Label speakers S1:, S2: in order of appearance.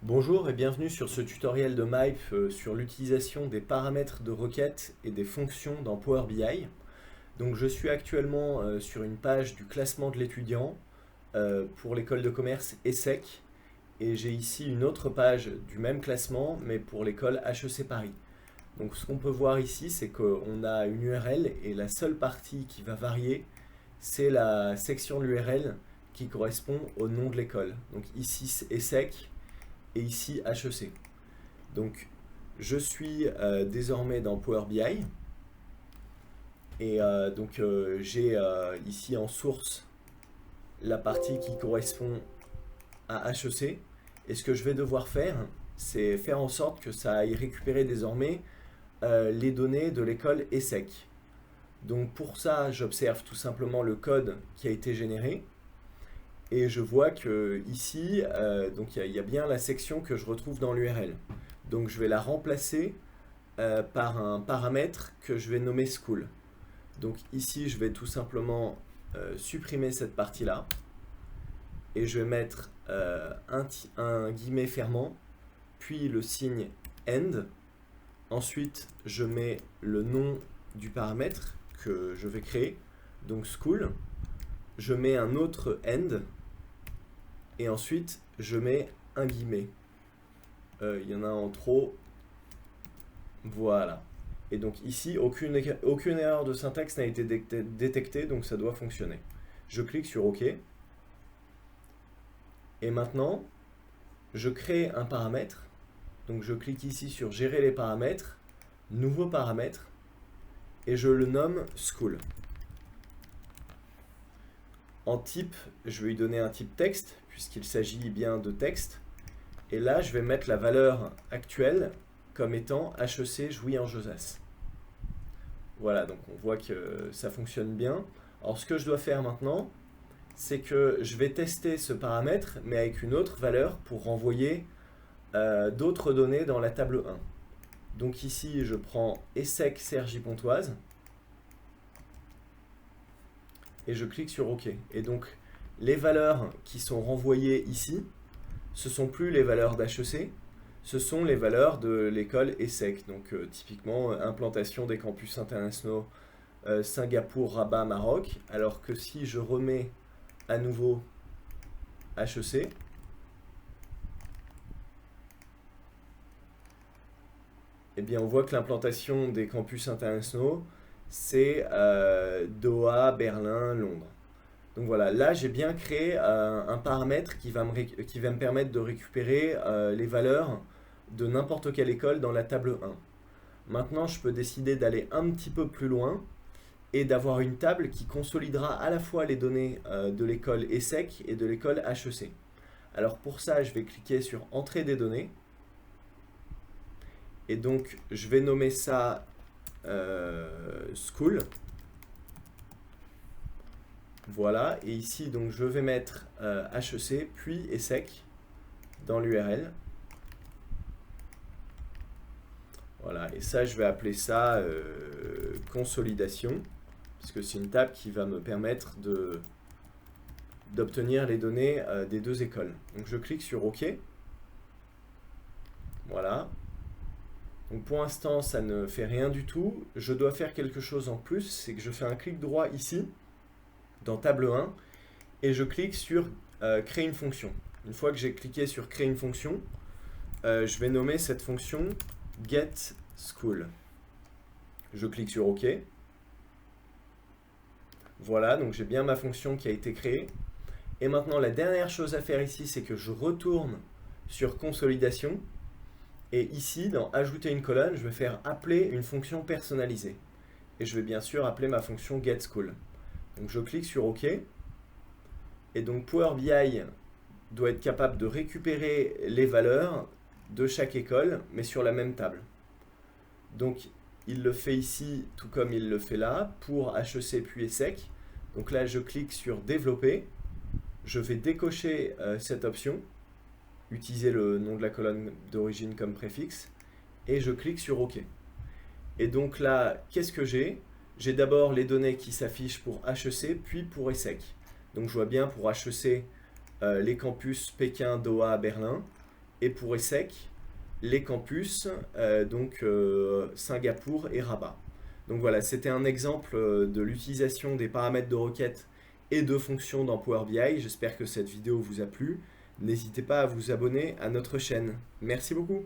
S1: Bonjour et bienvenue sur ce tutoriel de Mype sur l'utilisation des paramètres de requêtes et des fonctions dans Power BI. Donc je suis actuellement sur une page du classement de l'étudiant pour l'école de commerce ESSEC et j'ai ici une autre page du même classement mais pour l'école HEC Paris. Donc ce qu'on peut voir ici, c'est qu'on a une URL et la seule partie qui va varier, c'est la section de l'URL qui correspond au nom de l'école. Donc ici ESSEC et ici HEC. Donc je suis désormais dans Power BI et j'ai ici en source la partie qui correspond à HEC et ce que je vais devoir faire, c'est faire en sorte que ça aille récupérer désormais les données de l'école ESSEC. Donc pour ça, j'observe tout simplement le code qui a été généré et je vois que ici, il y a bien la section que je retrouve dans l'URL. Donc je vais la remplacer par un paramètre que je vais nommer school. Donc ici, je vais tout simplement supprimer cette partie-là et je vais mettre un guillemet fermant, puis le signe end. Ensuite, je mets le nom du paramètre que je vais créer, donc school. Je mets un autre end et ensuite je mets un guillemet. Il y en a en trop. Voilà. Et donc ici, aucune erreur de syntaxe n'a été détectée, donc ça doit fonctionner. Je clique sur OK. Et maintenant, je crée un paramètre. Donc je clique ici sur Gérer les paramètres, Nouveau paramètre, et je le nomme School. En type, je vais lui donner un type texte, puisqu'il s'agit bien de texte. Et là, je vais mettre la valeur actuelle comme étant HEC Jouy en Josas. Voilà, donc on voit que ça fonctionne bien. Alors ce que je dois faire maintenant, c'est que je vais tester ce paramètre, mais avec une autre valeur pour renvoyer d'autres données dans la table 1. Donc ici, je prends ESSEC Cergy Pontoise et je clique sur OK. Et donc, les valeurs qui sont renvoyées ici, ce ne sont plus les valeurs d'HEC, ce sont les valeurs de l'école ESSEC. Donc, typiquement, implantation des campus internationaux Singapour, Rabat, Maroc. Alors que si je remets à nouveau HEC, eh bien, on voit que l'implantation des campus internationaux, c'est Doha, Berlin, Londres. Donc voilà, là j'ai bien créé un paramètre qui va me permettre de récupérer les valeurs de n'importe quelle école dans la table 1. Maintenant, je peux décider d'aller un petit peu plus loin et d'avoir une table qui consolidera à la fois les données de l'école ESSEC et de l'école HEC. Alors pour ça, je vais cliquer sur Entrée des données. Et donc, je vais nommer ça School. Voilà, et ici, donc, je vais mettre HEC, puis ESSEC dans l'URL. Voilà, et ça, je vais appeler ça consolidation, parce que c'est une table qui va me permettre d'obtenir les données des deux écoles. Donc, je clique sur OK. Voilà. Donc pour l'instant, ça ne fait rien du tout. Je dois faire quelque chose en plus, c'est que je fais un clic droit ici, dans table 1, et je clique sur créer une fonction. Une fois que j'ai cliqué sur créer une fonction, je vais nommer cette fonction getSchool. Je clique sur OK. Voilà, donc j'ai bien ma fonction qui a été créée. Et maintenant, la dernière chose à faire ici, c'est que je retourne sur consolidation. Et ici, dans Ajouter une colonne, je vais faire appeler une fonction personnalisée. Et je vais bien sûr appeler ma fonction getSchool. Donc je clique sur OK. Et donc Power BI doit être capable de récupérer les valeurs de chaque école, mais sur la même table. Donc il le fait ici, tout comme il le fait là, pour HEC puis ESSEC. Donc là, je clique sur Développer. Je vais décocher cette option, utiliser le nom de la colonne d'origine comme préfixe, et je clique sur OK. Et donc là, qu'est-ce que j'ai? J'ai d'abord les données qui s'affichent pour HEC, puis pour ESSEC. Donc je vois bien pour HEC les campus Pékin, Doha, Berlin, et pour ESSEC, les campus, Singapour et Rabat. Donc voilà, c'était un exemple de l'utilisation des paramètres de requête et de fonctions dans Power BI. J'espère que cette vidéo vous a plu. N'hésitez pas à vous abonner à notre chaîne. Merci beaucoup.